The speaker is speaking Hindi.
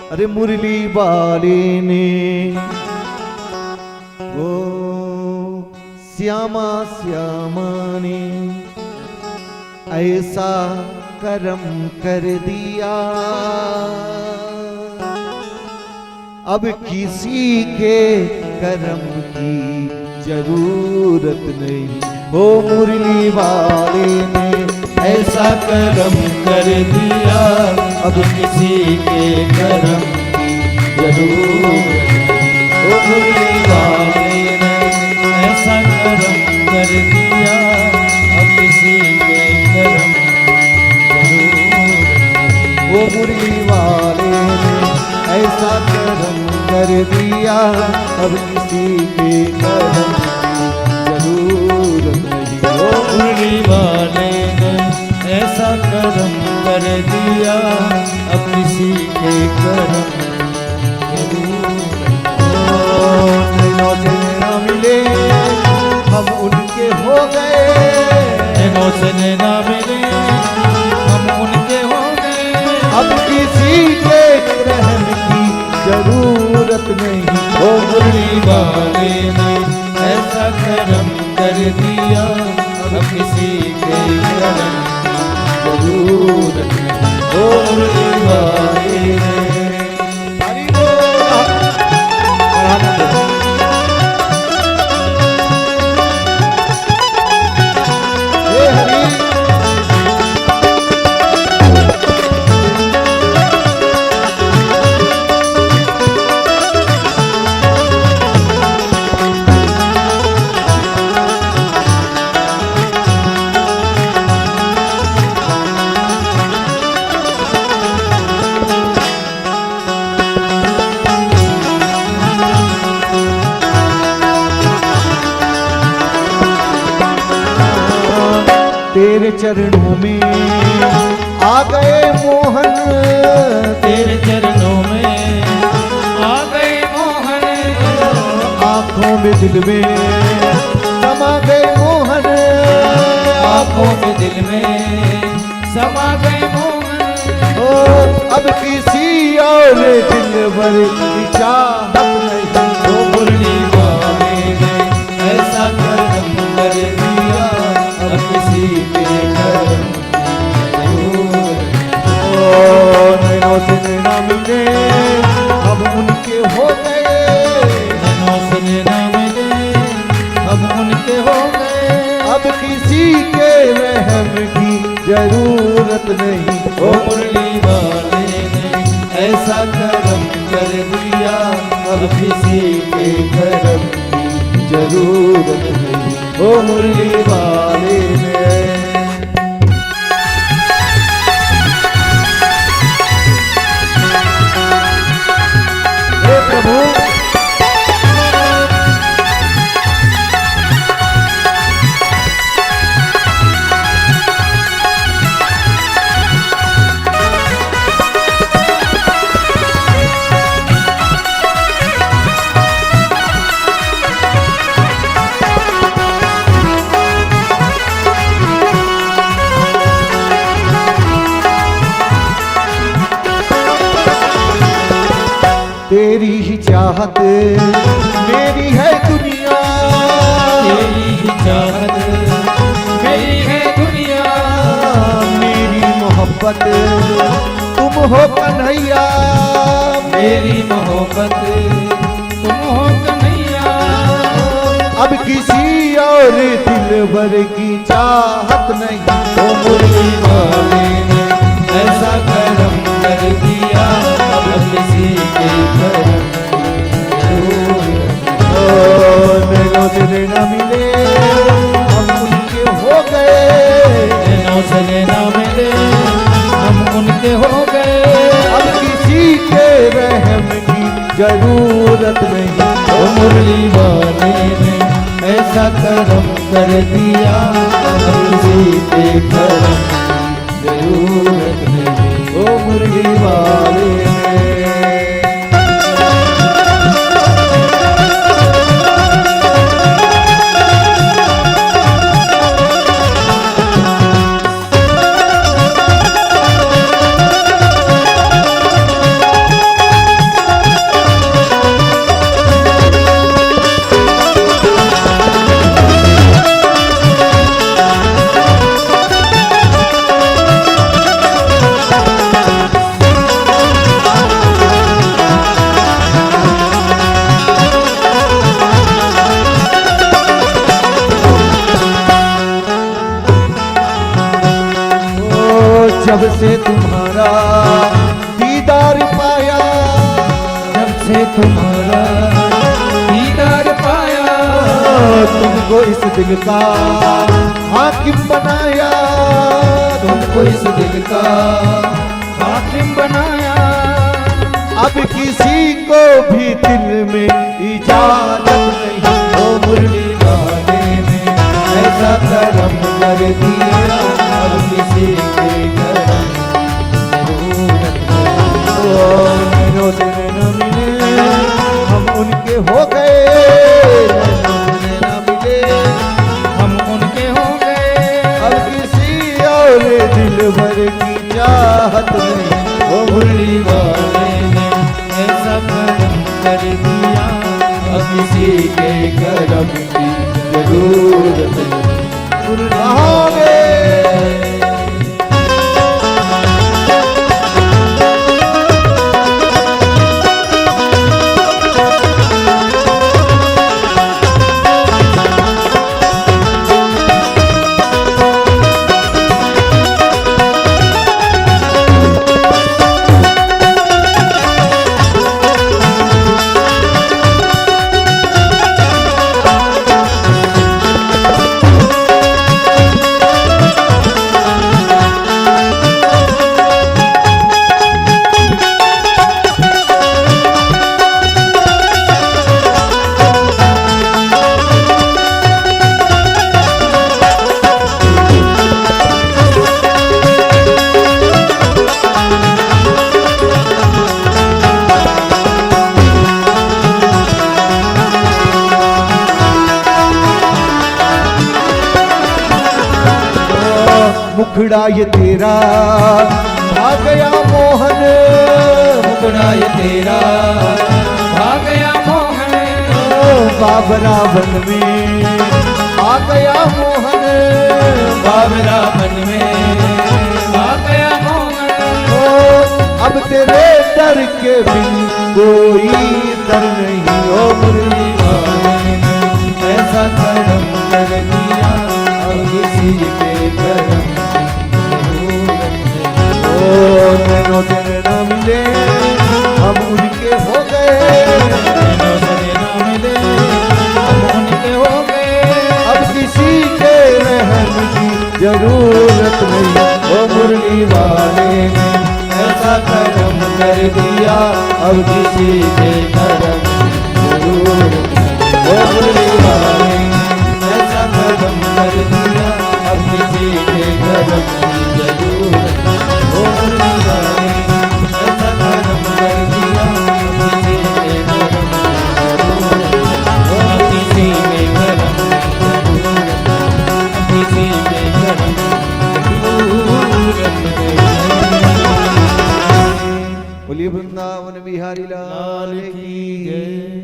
अरे मुरली वाले ने वो श्यामा श्यामा ने ऐसा करम कर दिया, अब किसी के करम की जरूरत नहीं। ओ मुरली वाले ने ऐसा करम कर दिया, अब किसी के करम की जरूरत नहीं। ओ मुरली वाले ने ऐसा करम कर दिया, अब किसी के करम की जरूरत नहीं। वो मुरली वाले ने ऐसा करम कर दिया, अब किसी के करम की जरूरत नहीं। ओ मुरली वाले ने ऐसा करम कर दिया, अब किसी के करम की जरूरत नहीं। नैनों से नैना मिले हम उनके हो गए, नैनों से नैना मिले हम उनके हो गए, अब किसी के रहम की जरूरत नहीं। ओ मुरली वाले ने ऐसा करम कर दिया, अब किसी के करम की जरूरत नहीं। ओ मुरली वाले ने हरि बोल। हे हरि तेरे चरणों में आ गए मोहन, तेरे चरणों में आ गए मोहन, आंखों में दिल में समा गए मोहन, आंखों में दिल में समा गए मोहन। ओ अब किसी और दिल भर की चाहत नहीं। ओ मुरली वाले ने ऐसा करम कर दिया, अब किसी के करम की जरूरत नहीं। ओ नैनों से नैना मिले हम उनके हो गए, नैनों से नैना मिले हम उनके हो गए, अब किसी के रहम की जरूरत नहीं। ओ मुरली वाले ने ऐसा करम कर दिया, अब किसी के करम की जरूरत नहीं। ओ मुरली वाले ने हे प्रभु तेरी ही चाहत मेरी है दुनिया, तेरी ही चाहत मेरी है दुनिया, मेरी मोहब्बत तुम हो कन्हैया, मेरी मोहब्बत तुम हो कन्हैया। अब किसी और दिल भर की चाहत नहीं। ओ मुरली वाले ने ऐसा करम कर दिया, अब किसी के करम की जरूरत नहीं। ओ नैनों से नैना मिले हम उनके हो गए, नैनों से नैना मिले हम उनके हो गए, अब किसी के रहम की जरूरत नहीं। ओ मुरली वाले ने ऐसा करम कर दिया, अब किसी के करम की जरूरत नहीं। ओ मुरली वाले ने जब से तुम्हारा दीदार पाया, जब से तुम्हारा दीदार पाया, तुमको इस दिल का हाकिम बनाया, तुमको इस दिल का हाकिम बनाया। अब किसी को भी दिल में इजाजत नहीं। ओ मुरली वाले ने ऐसा करम कर दिया, अब किसी के करम जरूरत नहीं। ओ नैनो तेरे न मिले, हम उनके हो गए, नैनो तेरे न मिले, हम उनके हो गए। अब किसी और दिल भर की चाहत नहीं। ओ मुरली वाले ने ऐसा करम कर दिया, अब किसी के करम की जरूरत नहीं। रहोगे मुखड़ा ये तेरा आ गया मोहन, मुखड़ा ये तेरा भाग गया मोहन। बाबरा वन में आ गया मोहन, बाबरा मन में भाग गया मोहन। अब तेरे डर के बिन कोई डर नहीं। ओ मुरली वाले ने ऐसा करम कर दिया, अब किसी के करम नैनो तेरे न मिले, हम उनके हो गए, नैनो तेरे न मिले, हम उनके हो गए। अब किसी के रहम की जरूरत नहीं। ओ मुरली वाले ने ऐसा करम कर दिया, अब किसी के करम जरूरत नहीं। ओ मुरली वाले ने ऐसा करम कर दिया, अब किसी के करम